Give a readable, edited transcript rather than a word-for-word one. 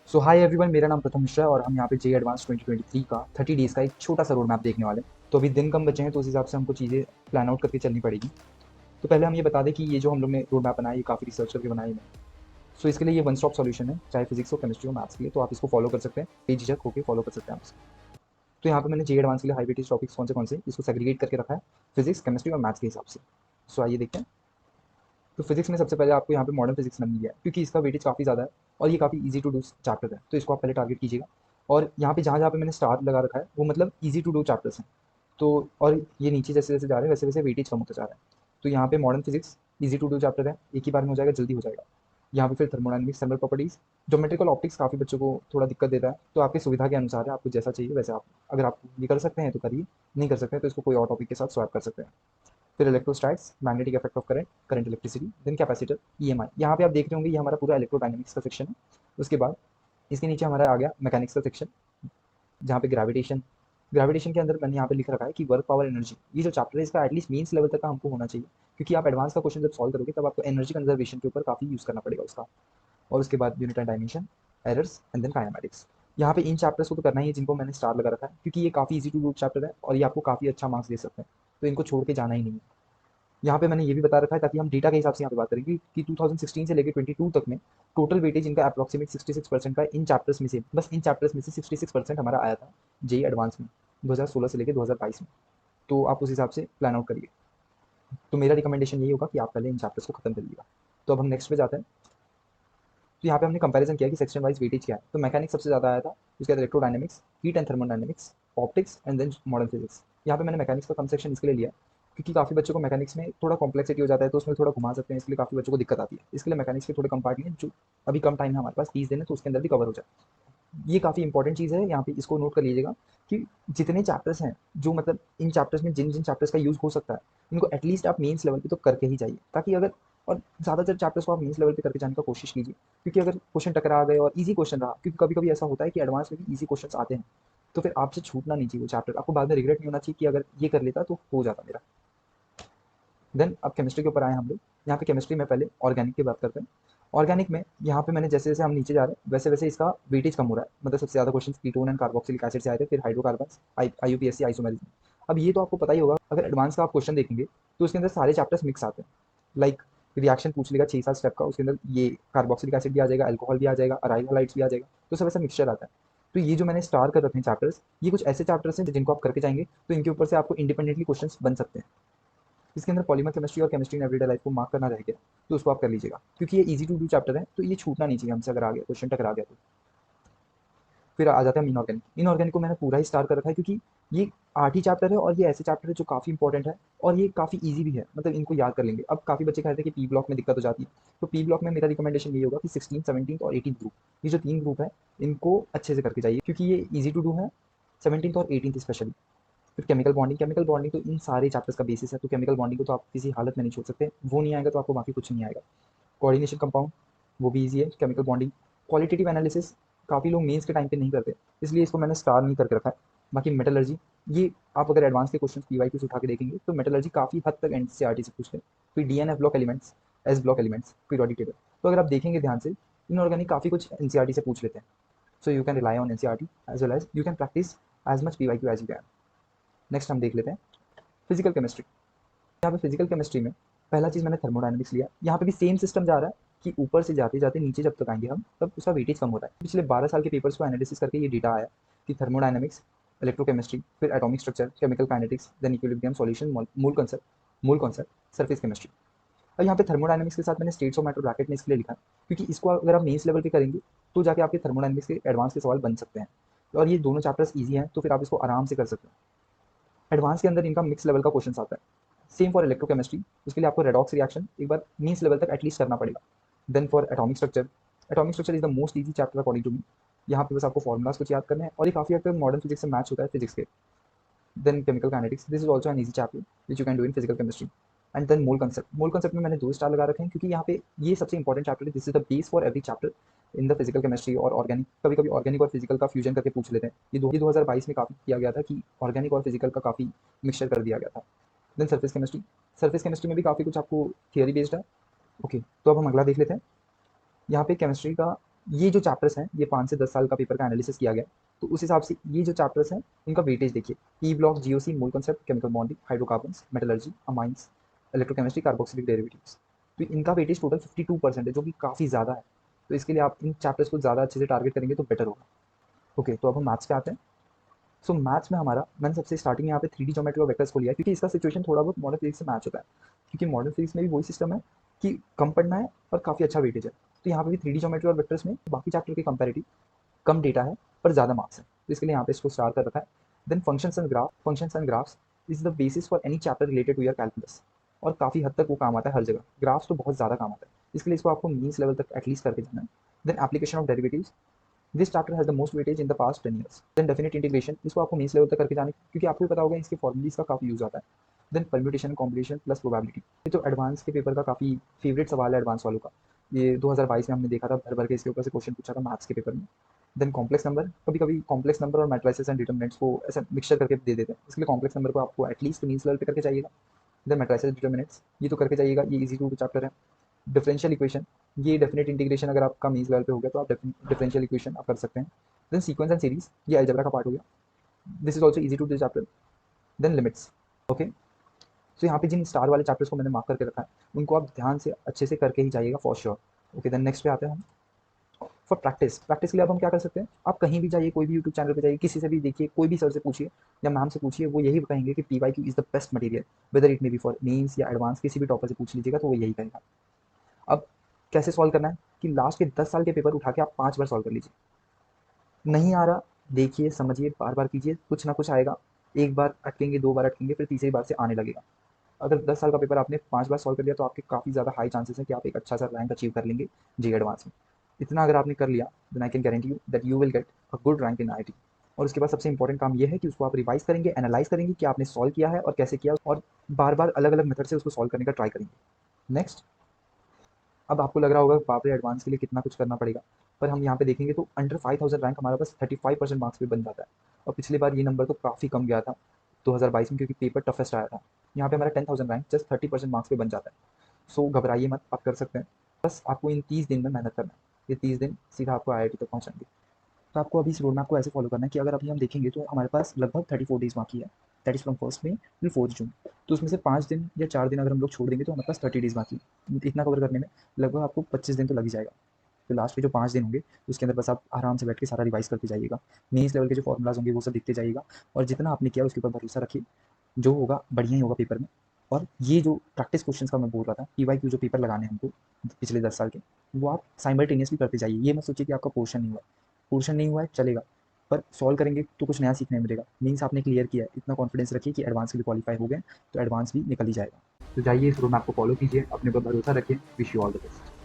सो hi everyone, मेरा नाम प्रथम मिश्रा है और हम यहाँ पे जे एडवांस 2023 का 30 डेज़ का एक छोटा सा रोड मैप देखने वाले हैं। तो अभी दिन कम बचे हैं तो उस हिसाब से हमको चीज़ें प्लान आउट करके चलनी पड़ेगी। तो पहले हम ये बता दें कि ये जो हम लोग ने रोड मैप बनाया ये काफ़ी रिसर्च करके बनाया है। सो इसके लिए ये वन स्टॉप सॉल्यूशन है, चाहे फिजिक्स हो, केमिस्ट्री हो, मैथ्स के लिए। तो आप इसको फॉलो कर सकते हैं, बेझिझक होकर फॉलो कर सकते हैं आप इसको। तो यहाँ पे मैंने जे एडवांस के लिए हाई वेटेज टॉपिक्स कौन से इसको सेग्रीगेट करके रखा है, फिजिक्स, केमिस्ट्री और मैथ्स के हिसाब से। सो आइए देखते हैं। तो फिजिक्स में सबसे पहले आपको यहाँ पे मॉडर्न फिजिक्स मिल गया है क्योंकि इसका वेटेज काफ़ी ज़्यादा है और ये काफ़ी इजी टू डू चैप्टर है, तो इसको आप पहले टारगेट कीजिएगा। और यहाँ पे जहाँ जहाँ पे मैंने स्टार लगा रखा है वो मतलब इजी टू डू चैप्टर्स हैं। तो और ये नीचे जैसे जैसे जा रहे हैं वैसे वैसे वेटेज कम होता जा रहा है। तो यहाँ पे modern physics easy to do chapter है, एक ही बार में हो जाएगा, जल्दी हो जाएगा। यहाँ पे फिर thermodynamics, thermal properties, geometrical optics काफ़ी बच्चों को थोड़ा दिक्कत देता है, तो आपकी सुविधा के अनुसार है, आपको जैसा चाहिए वैसे आप, अगर आप ये कर सकते हैं तो करिए, नहीं कर सकते हैं तो इसको कोई और टॉपिक के साथ स्वैप कर सकते हैं। फिर electrostatics, magnetic effect of current, current electricity, then capacitor, EMI. यहाँ पे आप देख रहे होंगे ये हमारा पूरा इलेक्ट्रोडायनेमिक्स का सेक्शन है। उसके बाद इसके नीचे हमारा आ गया मैकेनिक्स का सेक्शन, जहाँ पे ग्रेविटेशन, ग्रेविटेशन के अंदर मैंने यहाँ पे लिख रखा है कि वर्क पावर एनर्जी। ये जो चैप्टर है इसका एटलीस्ट मेंस लेवल तक का हमको होना चाहिए, क्योंकि आप एडवांस का क्वेश्चन जब सॉल्व करोगे तब आपको एनर्जी कंजर्वेशन के ऊपर काफ़ी यूज़ करना पड़ेगा उसका। और उसके बाद unit and dimension, errors and then kinematics. यहाँ पे इन चैप्टर्स को तो करना ही है जिनको मैंने स्टार लगा रखा है, क्योंकि ये काफ़ी इजी टू डू चैप्टर है और ये आपको काफ़ी अच्छा मार्क्स दे सकते हैं, तो इनको छोड़ के जाना ही नहीं है। यहाँ पे मैंने ये भी बता रखा है ताकि हम डेटा के हिसाब से यहाँ पे बात करेंगे कि 2016 से लेकर 22 तक में टोटल वेटेज इनका अप्रॉक्सीमेट 66% का इन चैप्टर्स में से, बस इन चैप्टर्स में से 66% हमारा आया था जेई एडवांस में 2016 से लेकर 2022 में। तो आप उस हिसाब से प्लान आउट करिए। तो मेरा रिकमेंडेशन यही होगा कि आप पहले इन चैप्टर्स को खत्म करिएगा। तो अब हम नेक्स्ट पे जाते हैं। तो यहाँ पे हमने कंपैरिजन किया कि सेक्शन वाइज वेटेज क्या है। तो मैकेनिक्स सबसे ज़्यादा आया था, उसके बाद electrodynamics, heat and thermodynamics, optics and then modern physics. यहाँ पे मैंने मैकेनिक्स का कम सेक्शन इसके लिए लिया क्योंकि काफ़ी बच्चों को मैकेनिक्स में थोड़ा कॉम्प्लेक्सिटी हो जाता है, तो उसमें थोड़ा घुमा सकते हैं, इसके लिए काफ़ी बच्चों को दिक्कत आती है। इसके लिए मैकेनिक्स के थोड़े कम पार्ट लिए जो अभी कम टाइम है हमारे पास 30 दिन है, तो उसके अंदर भी कवर हो जाए। ये काफ़ी इंपॉर्टेंट चीज़ है, यहाँ पे इसको नोट कर लीजिएगा कि जितने चैप्टर्स हैं, जो मतलब इन चैप्टर्स में जिन जिन चैप्टर्स का यूज़ हो सकता है, इनको एटलीस्ट आप मेंस लेवल पे तो करके ही जाइए, ताकि अगर, और ज़्यादातर चैप्टर्स को आप मेंस लेवल पे करके जाने का कोशिश कीजिए, क्योंकि अगर क्वेश्चन टकरा गए और इजी क्वेश्चन रहा, क्योंकि कभी कभी ऐसा होता है कि एडवांस में भी इजी क्वेश्चन आते हैं, तो फिर आपसे छूटना नहीं चाहिए वो चैप्टर, आपको बाद में रिग्रेट नहीं होना चाहिए कि अगर ये कर लेता तो हो जाता मेरा। देन अब केमिस्ट्री के ऊपर आए हम लोग। यहाँ पे केमिस्ट्री में पहले ऑर्गेनिक की बात करते हैं। ऑर्गेनिक में यहाँ पे मैंने जैसे जैसे हम नीचे जा रहे हैं वैसे वैसे इसका वेटेज कम हो रहा है, मतलब सबसे ज़्यादा question ketone and carboxylic acid से आए थे, फिर हाइड्रोकार्बन, आईयूपीएससी, आइसोमेरिज्म। अब ये तो आपको पता ही होगा, अगर एडवांस का आप क्वेश्चन देखेंगे तो उसके अंदर सारे चैप्टर्स मिक्स आते हैं। लाइक रिएक्शन पूछ लेगा 6-7 स्टेप का, उसके अंदर ये कार्बोक्सिलिक एसिड भी आ जाएगा, अल्कोहल भी आ जाएगा, अराइल हाइड्राइड्स भी आ जाएगा, तो सब ऐसा मिक्सचर आता है। तो ये जो मैंने स्टार कर रखे हैं चैप्टर्स, ये कुछ ऐसे चैप्टर्स हैं जिनको आप करके जाएंगे तो इनके ऊपर से आपको इंडिपेंडेंटली क्वेश्चंस बन सकते हैं। इसके अंदर पॉलीमर केमिस्ट्री और केमिस्ट्री इन एवरीडे लाइफ को मार्क करना रह गया, तो उसको आप कर लीजिएगा, क्योंकि ये इजी टू डू चैप्टर है, तो ये छूटना नहीं चाहिए हमसे, अगर आ गया क्वेश्चन टकरा गया तो। फिर आ जाता है इनऑर्गेनिक। इनऑर्गेनिक को मैंने पूरा ही स्टार कर रखा है क्योंकि ये 8 ही चैप्टर है और ये ऐसे चैप्टर है जो काफ़ी इंपॉर्टेंट है और ये काफ़ी ईजी भी है, मतलब इनको याद कर लेंगे। अब काफ़ी बच्चे कहते हैं कि पी ब्लॉक में दिक्कत हो जाती है, तो पी ब्लॉक में मेरा रिकमेंडेशन ये होगा कि 16, 17 और 18 ग्रुप, ये जो 3 ग्रुप है इनको अच्छे से करके जाइए, क्योंकि ये ईजी टू डू है, 17 और 18 स्पेशली। फिर केमिकल बॉन्डिंग, केमिकल बॉन्डिंग तो इन सारे चैप्टर्स का बेसिस है, तो केमिकल बॉन्डिंग को तो आप किसी हालत में नहीं छोड़ सकते, वो नहीं आएगा तो आपको बाकी कुछ नहीं आएगा। कोऑर्डिनेशन कंपाउंड, वो भी ईजी है। केमिकल बॉन्डिंग, क्वालिटेटिव एनालिसिस काफ़ी लोग मेंस के टाइम पे नहीं करते, इसलिए इसको मैंने स्टार नहीं करके रखा है। बाकी मेटलर्जी, ये आप अगर एडवांस के क्वेश्चन पीवाईक्यूज उठा के देखेंगे तो मेटलर्जी काफ़ी हद तक एनसीईआरटी से पूछते हैं। फिर DNF block elements, S block elements, periodic table. तो अगर आप देखेंगे ध्यान से, इनऑर्गेनिक काफ़ी कुछ एनसीईआरटी से पूछ लेते हैं, so you can rely on NCERT as well as you can practise as much PYQ as you can. Next हम देख लेते हैं फिजिकल केमिस्ट्री। यहाँ पे फिजिकल केमिस्ट्री में पहला चीज़ मैंने थर्मोडायनेमिक्स लिया। यहाँ पे भी सेम सिस्टम जा रहा है कि ऊपर से जाते जाते नीचे जब तक आएंगे हम तब उसका वेटेज कम हो रहा है। पिछले 12 साल के पेपर्स को एनालिसिस करके ये डेटा आया कि थर्मोडायनेमिक्स, इलेक्ट्रोकेमिस्ट्री, फिर atomic structure, chemical kinetics, then equilibrium solution, mole concept, surface chemistry. अब यहाँ पे थर्मोडायनेमिक्स के साथ मैंने स्टेट्स ऑफ मैटर ब्रैकेट में इसलिए लिखा है क्योंकि इसको अगर आप मेंस लेवल पे करेंगे तो जाके आपके थर्मोडायनेमिक्स के एडवांस के सवाल बन सकते हैं, और ये दोनों चैप्टर्स ईजी हैं, तो फिर आप इसको आराम से कर सकते हैं। एडवांस के अंदर इनका मिक्स लेवल का क्वेश्चन आता है। सेम फॉर इलेक्ट्रोकेमिस्ट्री, उसके लिए आपको रेडॉक्स रिएक्शन एक बार मीन्स लेवल तक एटलीस्ट करना पड़ेगा। Then for atomic structure is the most easy chapter according to me. यहाँ पे बस आपको फॉर्मुलाज कुछ याद करने हैं और ये काफ़ी हद तक मॉडर्न फिजिक्स से मैच होता है फिजिक्स के। Then chemical kinetics, this is also an easy chapter which you can do in physical chemistry. And then mole concept में मैंने 2 स्टार लगा रखे हैं क्योंकि यहाँ पे ये सबसे इंपॉर्टेंट चैप्टर है, this is the base for every chapter in the physical chemistry और ऑर्गेनिक। कभी कभी ऑर्गेनिक और फिजिकल का फ्यूजन करके पूछ लेते हैं, ये 2022 में काफ़ी किया गया था कि ऑर्गेनिक और फिजिकल का काफ़ी मिक्सचर कर दिया गया था। देन सरफेस केमिस्ट्री में भी काफ़ी कुछ आपको थियरी बेस्ड है। ओके, तो अब हम अगला देख लेते हैं। यहाँ पे केमिस्ट्री का ये जो चैप्टर्स हैं ये 5 से 10 साल का पेपर का एनालिसिस किया गया है। तो उस हिसाब से ये जो चैप्टर्स हैं उनका वेटेज देखिए। E block, GOC, mole concept, chemical bonding, hydrocarbons, metallurgy, amines, electrochemistry, carboxylic derivatives. तो इनका वेटेज टोटल 52% है, जो कि काफ़ी ज़्यादा है। तो इसके लिए आप इन चैप्टर्स को ज़्यादा अच्छे से टारगेट करेंगे तो बेटर होगा। ओके, तो अब हम मैथ्स पे आते हैं। सो मैथ्स में हमारा, मैंने सबसे स्टार्टिंग में यहाँ पे 3D ज्योमेट्री और वेक्टर्स को लिया है, क्योंकि इसका सिचुएशन थोड़ा बहुत मॉडर्न फिजिक्स से मैच होता है। क्योंकि मॉडर्न फिजिक्स में भी वही सिस्टम है कि कम पढ़ना है और काफ़ी अच्छा वेटेज है। तो यहाँ पे भी 3D ज्योमेट्री और वेक्टर्स में बाकी चैप्टर के कंपेरेटिव कम डेटा है पर ज़्यादा मार्क्स है, तो इसके लिए यहाँ पे इसको स्टार कर रखा है। Then functions and graphs is the basis for any chapter related to your calculus. और काफ़ी हद तक वो काम आता है हर जगह, ग्राफ्स तो बहुत ज़्यादा काम आता है, इसके लिए इसको आपको मीन्स लेवल तक एटलीस्ट करके जाना है। Then application of derivatives, this chapter has the most weightage in the past 10 years। Then definite integration, इसको आपको मीन्स लेवल तक करके जाने, क्योंकि आपको भी पता होगा इसके फॉर्मूलीज का काफ़ी यूज आता है। Then permutation, combination plus probability, ये तो एडवांस के पेपर का काफ़ी फेवरेट सवाल है एडवांस वालों का। ये 2022 में हमने देखा था, भर भर के इसके ऊपर से क्वेश्चन पूछा था मैथ्स के पेपर में। देन कॉम्प्लेक्स नंबर, कभी कभी कॉम्प्लेक्स नंबर और मैट्रिसेस एंड डिटर्मिनेंट्स को ऐसा मिक्सचर करके दे देते हैं, इसलिए कॉम्प्लेक्स नंबर को आपको एटलीस्ट मीन्स लेवल पे करके जाइएगा। देन मैट्रिसेस डिटर्मिनेंट्स, ये तो करके जाइएगा, ये इजी टू चैप्टर है। डिफरेंशियल इक्वेशन, ये डेफिनेट इंटीग्रेशन अगर आपका मीन्स लेवल पे हो गया तो आप डिफरेंशियल इक्वेशन आप कर सकते हैं। देन सीक्वेंस एंड सीरीज, ये अलजेब्रा का पार्ट हो गया, this is also easy to this chapter. Then limits. Okay, तो यहाँ पे जिन स्टार वाले चैप्टर्स को मैंने मार्क करके रखा है उनको आप ध्यान से अच्छे से करके ही जाइएगा for sure. Okay, then next पे आते हैं हम फॉर प्रैक्टिस के लिए। अब हम क्या कर सकते हैं, आप कहीं भी जाइए, कोई भी यूट्यूब चैनल पे जाइए, किसी से भी देखिए, कोई भी सर से पूछिए या मैम से पूछिए, वो यही कहेंगे कि PYQ is the best material, whether it may be for mains या एडवांस, किसी भी टॉपर से पूछ लीजिएगा तो वो यही कहेगा। अब कैसे सॉल्व करना है कि लास्ट के 10 साल के पेपर उठा के आप 5 बार सॉल्व कर लीजिए। नहीं आ रहा, देखिए, समझिए, बार बार कीजिए, कुछ ना कुछ आएगा। एक बार अटकेंगे, 2 बार अटकेंगे, फिर तीसरी बार से आने लगेगा। अगर 10 साल का पेपर आपने 5 बार सॉल्व कर लिया तो आपके काफ़ी ज़्यादा हाई चांसेस है कि आप एक अच्छा सा रैंक अचीव कर लेंगे जी एडवांस में। इतना अगर आपने कर लिया, then I can guarantee you that you will get a good rank in IIT। और उसके बाद सबसे इंपॉर्टेंट काम ये है कि उसको आप रिवाइज करेंगे, एनालाइज करेंगे कि आपने सॉल्व किया है और कैसे किया, और बार बार अलग अलग मेथड से उसको सॉल्व करने का ट्राई करेंगे। नेक्स्ट, अब आपको लग रहा होगा बाप रे एडवांस के लिए कितना कुछ करना पड़ेगा, पर हम यहाँ पे देखेंगे तो अंडर 5000 रैंक हमारा बस 35% मार्क्स पे बन जाता है। और पिछली बार ये नंबर तो काफ़ी कम गया था 2022 में, क्योंकि पेपर टफेस्ट आया था। यहाँ पे हमारा 10,000 रैंक जस्ट 30% मार्क्स पे बन जाता है। सो घबराइए मत, आप कर सकते हैं। बस आपको इन 30 दिन में मेहनत करना है, ये 30 दिन सीधा आपको IIT तक पहुँचाएंगे। तो आपको अभी इस रोड मैप को ऐसे फॉलो करना है कि अगर अभी हम देखेंगे तो हमारे पास लगभग 34 डेज बाकी है, that is from 1 May to 4 June. तो उसमें से 5 दिन या 4 दिन अगर हम लोग छोड़ देंगे तो हमारे पास 30 डेज बाकी है। इतना कवर करने में लगभग आपको 25 दिन तो लग ही जाएगा। तो लास्ट के जो 5 दिन होंगे उसके अंदर बस आप आराम से बैठ के सारा रिवाइज करते जाइएगा, मेंस लेवल के जो फॉर्मूलाज होंगे वो सब देखते जाइएगा, और जितना आपने किया उसके ऊपर भरोसा रखिए, जो होगा बढ़िया ही होगा पेपर में। और ये जो प्रैक्टिस क्वेश्चंस का मैं बोल रहा था, PYQ जो पेपर लगाने हैं हमको पिछले 10 साल के, वो आप साइमल्टेनियसली करते जाइए। ये मत सोचिए कि आपका पोर्शन नहीं हुआ है, पोर्शन नहीं हुआ है चलेगा, पर सॉल्व करेंगे तो कुछ नया सीखने मिलेगा। मीन्स आपने क्लियर किया है, इतना कॉन्फिडेंस रखिए कि एडवांस के लिए क्वालिफाई हो गए तो एडवांस भी निकल ही जाएगा। तो जाइए, इस रोड मैप को फॉलो कीजिए, अपने पर भरोसा रखिए। Wish you all the best.